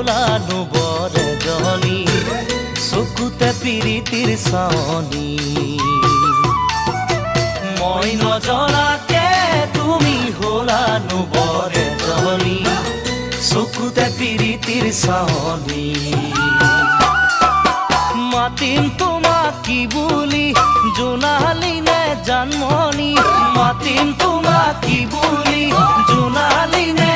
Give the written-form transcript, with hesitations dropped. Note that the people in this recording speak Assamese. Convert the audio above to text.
হলানো বৰে জনী চকুতে পিৰিতিৰ চাৱনী মই নজনাকে তুমি হলানো বৰে জনী চকুতে পিৰিতিৰ চাৱনী মাতিম তোমাক কি বুলি জোনালী নে জানমণি মাতিম তোমাক কি বুলি জোনালী নে